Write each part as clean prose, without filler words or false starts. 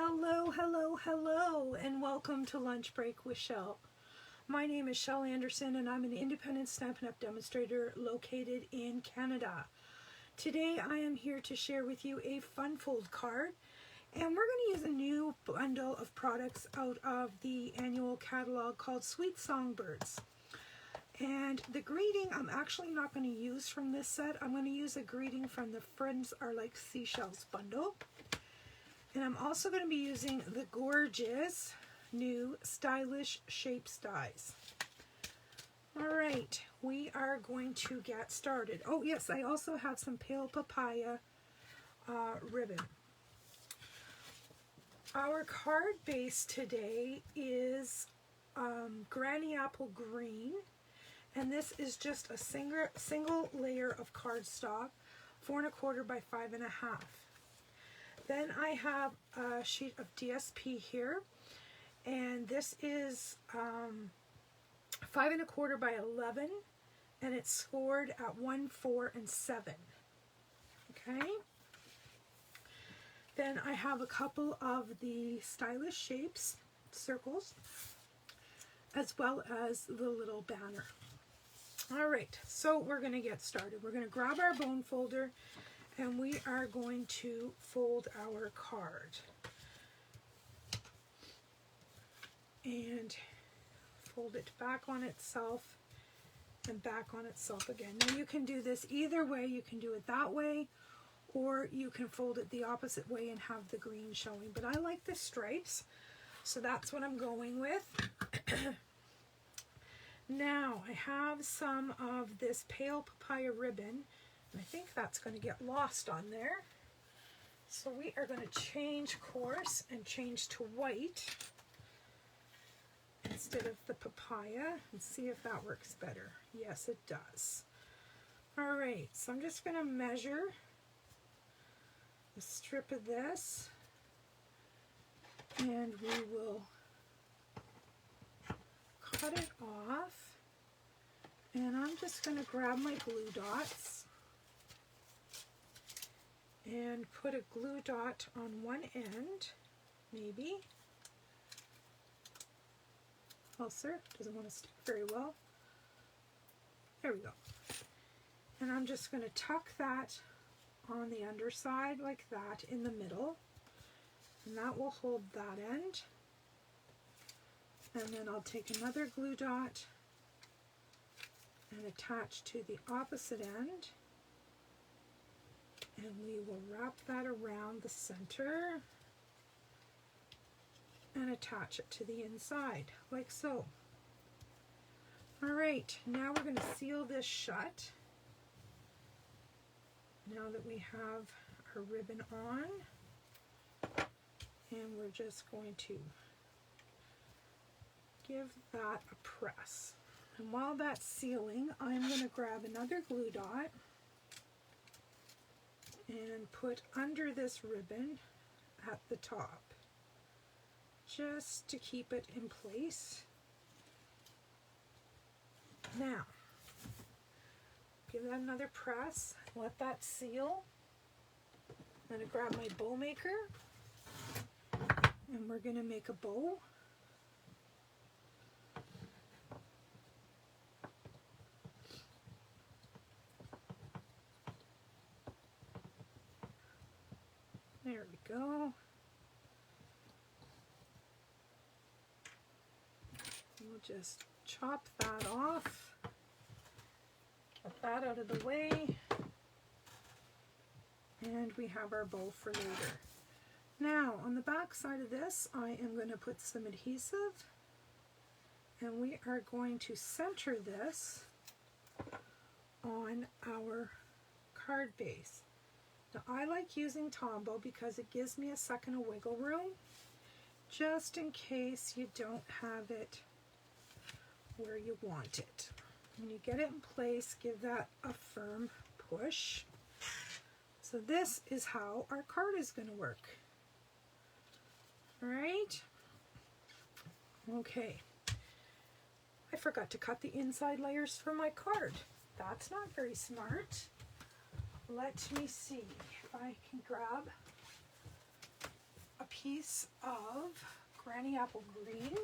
Hello, hello, hello, and welcome to Lunch Break with Shel. My name is Shel Anderson, and I'm an independent Stampin' Up! Demonstrator located in Canada. Today, I am here to share with you a fun fold card, and we're going to use a new bundle of products out of the annual catalog called Sweet Songbirds. And the greeting I'm actually not going to use from this set. I'm going to use a greeting from the Friends Are Like Seashells bundle. And I'm also going to be using the gorgeous new stylish shape dies. All right, we are going to get started. Oh yes, I also have some pale papaya ribbon. Our card base today is Granny Apple Green, and this is just a single layer of cardstock, 4 1/4 by 5 1/2. Then I have a sheet of DSP here, and this is 5 1/4 by 11, and it's scored at 1, 4, and 7. Okay. Then I have a couple of the stylish shapes, circles, as well as the little banner. All right, so we're going to get started. We're going to grab our bone folder, and we are going to fold our card. And fold it back on itself and back on itself again. Now you can do this either way. You can do it that way, or you can fold it the opposite way and have the green showing. But I like the stripes, so that's what I'm going with. Now I have some of this pale papaya ribbon, and I think that's going to get lost on there. So we are going to change course and change to white instead of the papaya and see if that works better. Yes, it does. All right, so I'm just going to measure a strip of this, and we will cut it off. And I'm just going to grab my glue dots and put a glue dot on one end, maybe. Closer, doesn't want to stick very well. There we go. And I'm just going to tuck that on the underside like that in the middle, and that will hold that end. And then I'll take another glue dot and attach to the opposite end, and we will wrap that around the center and attach it to the inside like so. All right, now we're going to seal this shut now that we have our ribbon on, and we're just going to give that a press. And while that's sealing, I'm going to grab another glue dot and put under this ribbon at the top, just to keep it in place. Now, give that another press, let that seal. I'm going to grab my bow maker, and we're going to make a bow. There we go. We'll just chop that off. Get that out of the way. And we have our bow for later. Now, on the back side of this, I am going to put some adhesive. And we are going to center this on our card base. Now, I like using Tombow because it gives me a second of wiggle room, just in case you don't have it where you want it. When you get it in place, give that a firm push. So this is how our card is going to work. All right. Okay. I forgot to cut the inside layers for my card. That's not very smart. Let me see if I can grab a piece of Granny Apple Green.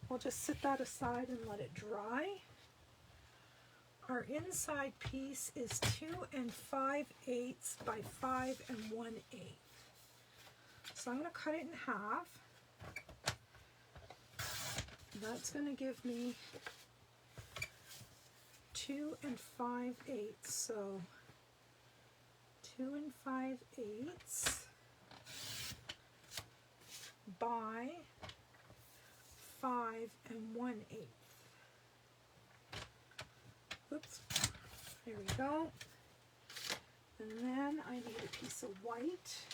We'll just set that aside and let it dry. Our inside piece is 2 5/8 by 5 1/8. So I'm going to cut it in half. That's going to give me 2 5/8. So 2 5/8 by 5 1/8. Oops, there we go. And then I need a piece of white.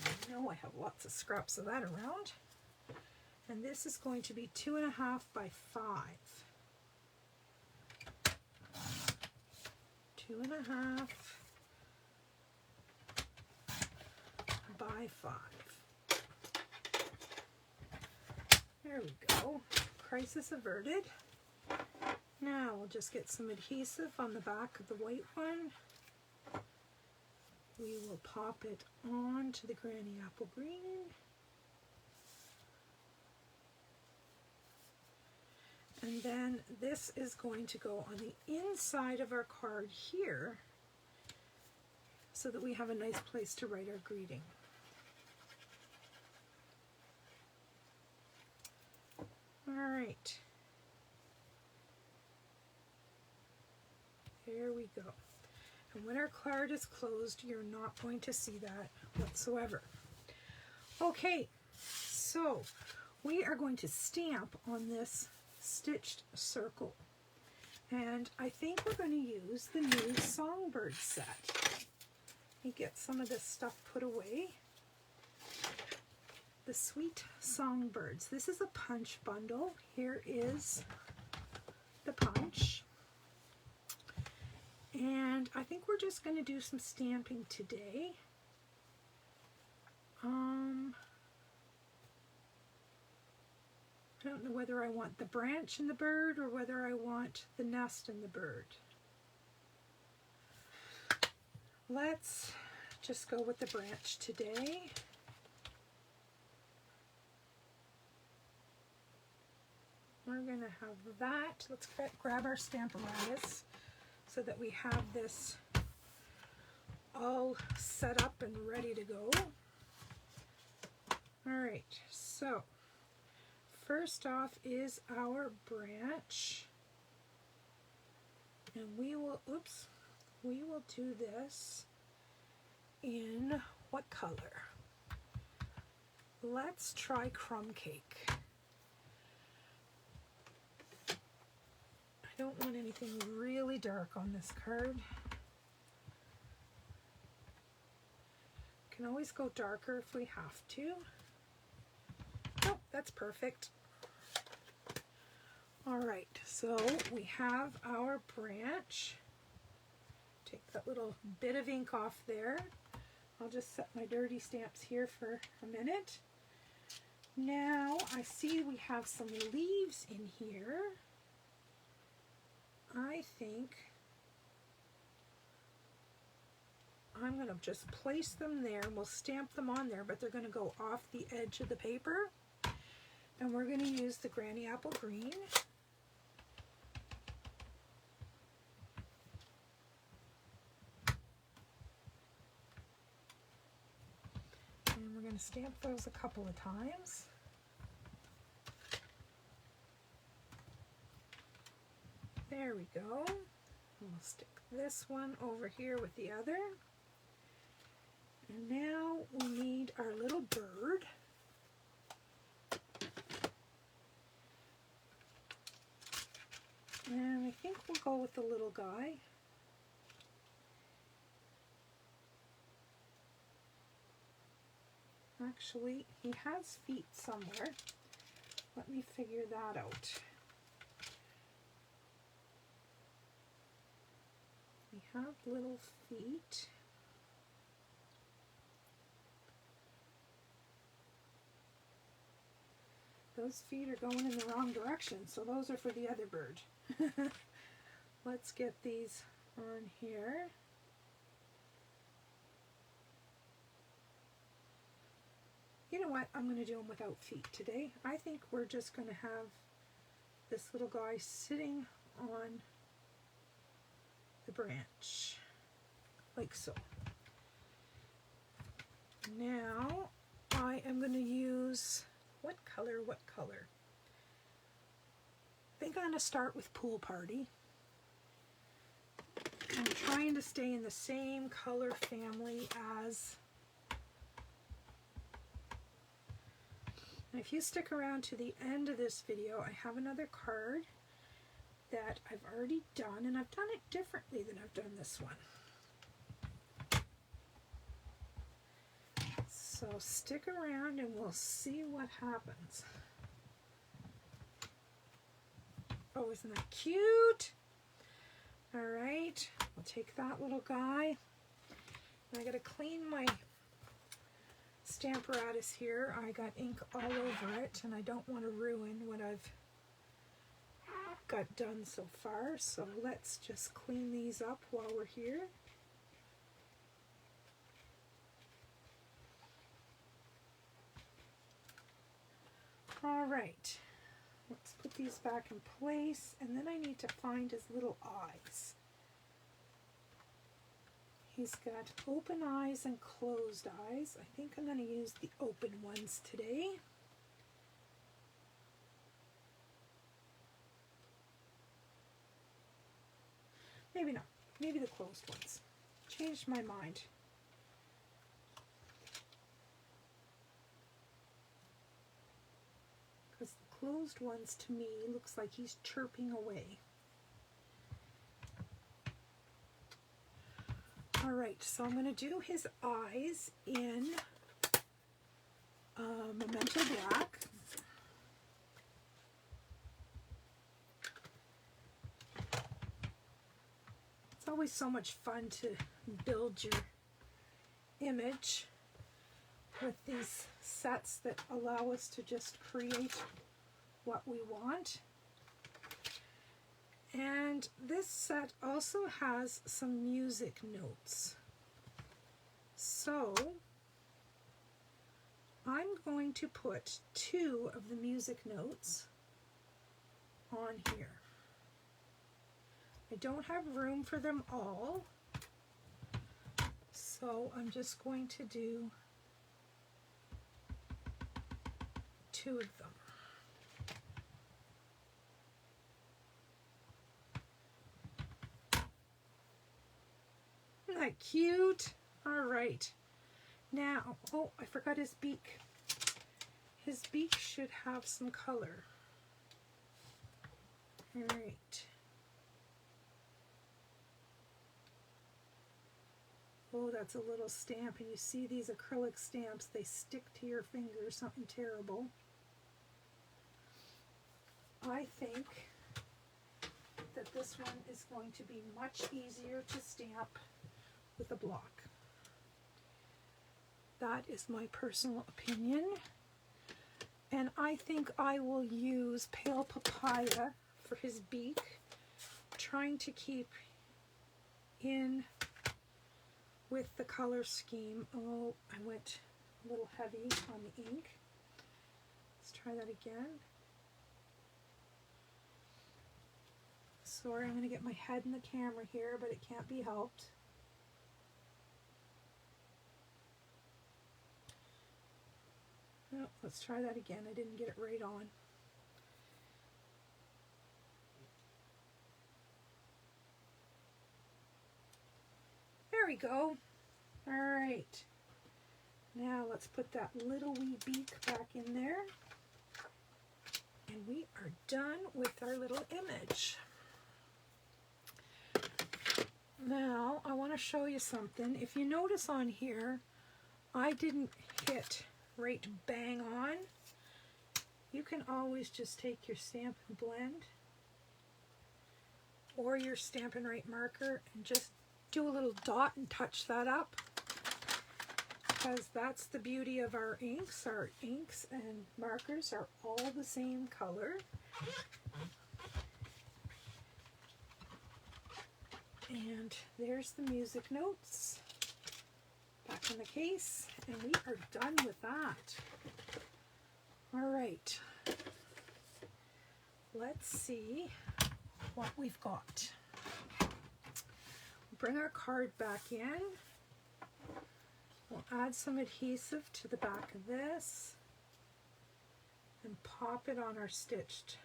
I know I have lots of scraps of that around. And this is going to be 2 1/2 by 5. 2 1/2 by 5. There we go. Crisis averted. Now we'll just get some adhesive on the back of the white one. We will pop it onto the Granny Apple Green. And then this is going to go on the inside of our card here so that we have a nice place to write our greeting. All right. There we go. And when our card is closed, you're not going to see that whatsoever. Okay, so we are going to stamp on this stitched circle. And I think we're going to use the new Songbirds set. Let me get some of this stuff put away. The Sweet Songbirds. This is a punch bundle. Here is the punch. And I think we're just going to do some stamping today. I don't know whether I want the branch in the bird or whether I want the nest in the bird. Let's just go with the branch today. We're going to have that. Let's grab our Stamparatus so that we have this all set up and ready to go. All right, so first off is our branch, and we will do this in what color? Let's try Crumb Cake. I don't want anything really dark on this card. Can always go darker if we have to. Nope, that's perfect. All right, so we have our branch. Take that little bit of ink off there. I'll just set my dirty stamps here for a minute. Now I see we have some leaves in here. I think I'm going to just place them there, and we'll stamp them on there, but they're going to go off the edge of the paper. And we're going to use the Granny Apple Green. And we're going to stamp those a couple of times. There we go. We'll stick this one over here with the other. And now we need our little bird. And I think we'll go with the little guy. Actually, he has feet somewhere. Let me figure that out. We have little feet. Those feet are going in the wrong direction, so those are for the other bird. Let's get these on here. You know what? I'm going to do them without feet today. I think we're just going to have this little guy sitting on the branch, like so. Now I am going to use, what color? I think I'm going to start with Pool Party. I'm trying to stay in the same color family as, and if you stick around to the end of this video, I have another card that I've already done, and I've done it differently than I've done this one. So stick around and we'll see what happens. Oh, isn't that cute? All right, I'll take that little guy. I gotta clean my Stamparatus here. I got ink all over it and I don't want to ruin what I've got done so far. So let's just clean these up while we're here. All right, let's put these back in place, and then I need to find his little eyes. He's got open eyes and closed eyes. I think I'm going to use the open ones today. Maybe not. Maybe the closed ones. Changed my mind. Because the closed ones to me looks like he's chirping away. All right, so I'm going to do his eyes in Memento Black. It's always so much fun to build your image with these sets that allow us to just create what we want. And this set also has some music notes. So I'm going to put 2 of the music notes on here. I don't have room for them all, so I'm just going to do 2 of them. Isn't that cute? All right. Now, oh, I forgot his beak. His beak should have some color. All right. Oh, that's a little stamp, and you see these acrylic stamps, they stick to your finger, something terrible. I think that this one is going to be much easier to stamp with a block. That is my personal opinion. And I think I will use Pale Papaya for his beak, trying to keep in with the color scheme. Oh, I went a little heavy on the ink. Let's try that again. Sorry, I'm going to get my head in the camera here, but it can't be helped. Oh, let's try that again. I didn't get it right on. There we go. All right. Now let's put that little wee beak back in there. And we are done with our little image. Now I want to show you something. If you notice on here, I didn't hit right bang on. You can always just take your Stampin' Blend or your Stampin' Right marker and just do a little dot and touch that up, because that's the beauty of our inks. Our inks and markers are all the same color. And there's the music notes. Back in the case, and we are done with that. All right, let's see what we've got. Bring our card back in. We'll add some adhesive to the back of this and pop it on our stitched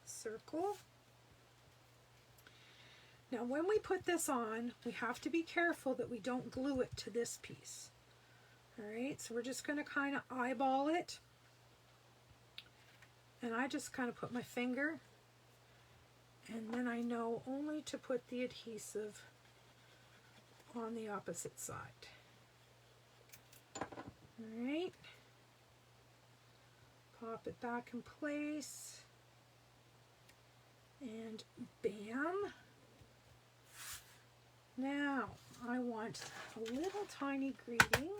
circle. Now when we put this on, we have to be careful that we don't glue it to this piece. All right, so we're just going to kind of eyeball it. And I just kind of put my finger, and then I know only to put the adhesive on the opposite side. All right, pop it back in place, and bam. Now I want a little tiny greeting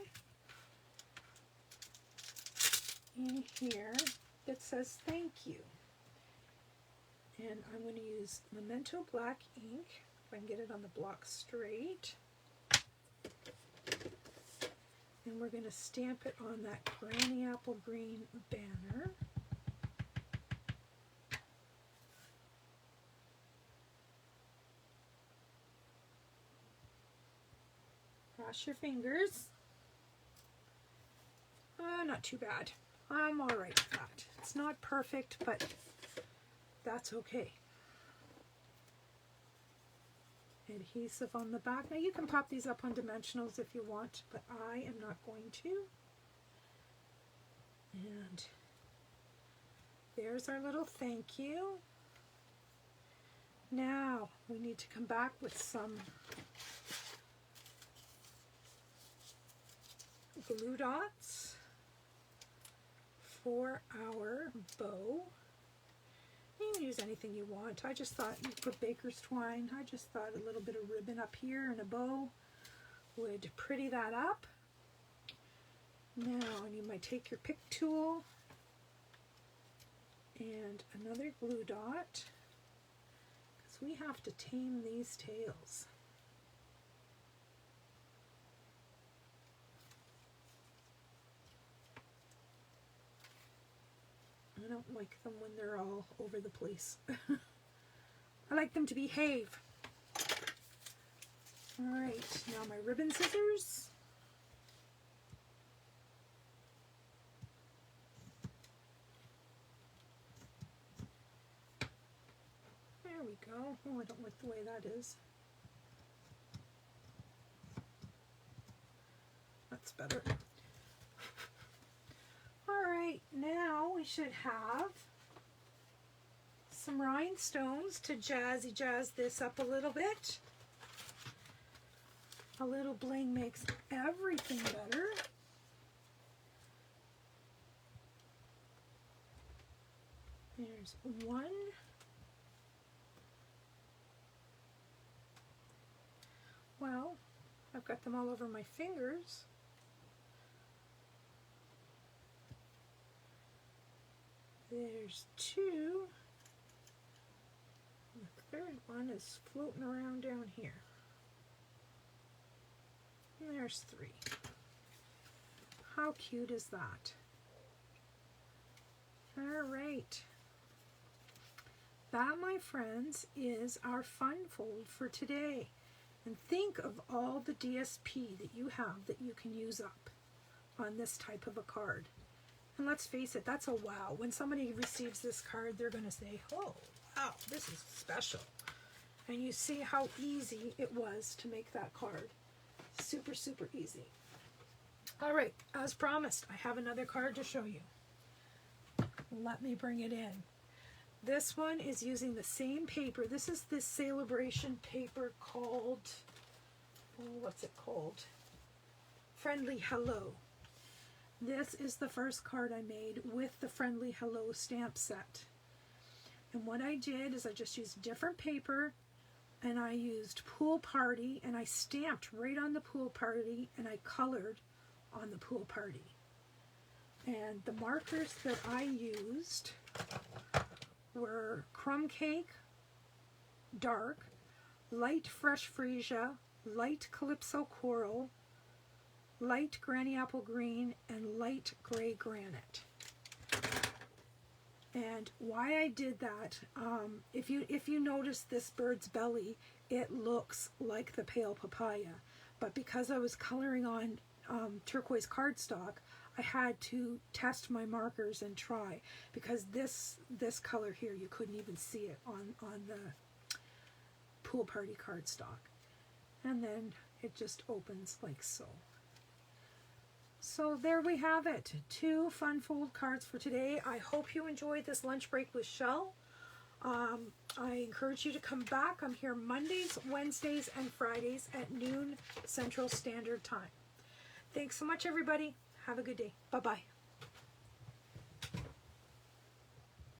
in here that says thank you. And I'm going to use Memento black ink, if I can get it on the block straight. And we're going to stamp it on that Granny Apple Green banner. Cross your fingers. Not too bad. I'm all right with that. It's not perfect, but that's okay. Adhesive on the back. Now you can pop these up on dimensionals if you want, but I am not going to. And there's our little thank you. Now we need to come back with some glue dots for our bow. You can use anything you want. I just thought you put baker's twine. I just thought a little bit of ribbon up here and a bow would pretty that up. Now you might take your pick tool and another glue dot, because we have to tame these tails. I don't like them when they're all over the place. I like them to behave. All right, now my ribbon scissors. There we go. Oh, I don't like the way that is. That's better. Alright, now we should have some rhinestones to jazz this up a little bit. A little bling makes everything better. There's one. Well, I've got them all over my fingers. There's two. The third one is floating around down here. And there's three. How cute is that? All right. That, my friends, is our fun fold for today. And think of all the DSP that you have that you can use up on this type of a card. And let's face it, that's a wow. When somebody receives this card, they're going to say, oh, wow, this is special. And you see how easy it was to make that card. Super, super easy. All right, as promised, I have another card to show you. Let me bring it in. This one is using the same paper. This is this celebration paper called, oh, what's it called? Friendly Hello. This is the first card I made with the Friendly Hello stamp set. And what I did is I just used different paper, and I used Pool Party, and I stamped right on the Pool Party, and I colored on the Pool Party. And the markers that I used were Crumb Cake, Dark, Light Fresh Freesia, Light Calypso Coral, light granny apple green, and light gray granite. And why I did that, if you notice this bird's belly, it looks like the pale papaya, but because I was coloring on turquoise cardstock, I had to test my markers and try, because this color here, you couldn't even see it on the pool party cardstock. And then it just opens like so. So there we have it. 2 fun fold cards for today. I hope you enjoyed this lunch break with Shel. I encourage you to come back. I'm here Mondays, Wednesdays, and Fridays at noon Central Standard Time. Thanks so much, everybody. Have a good day. Bye-bye.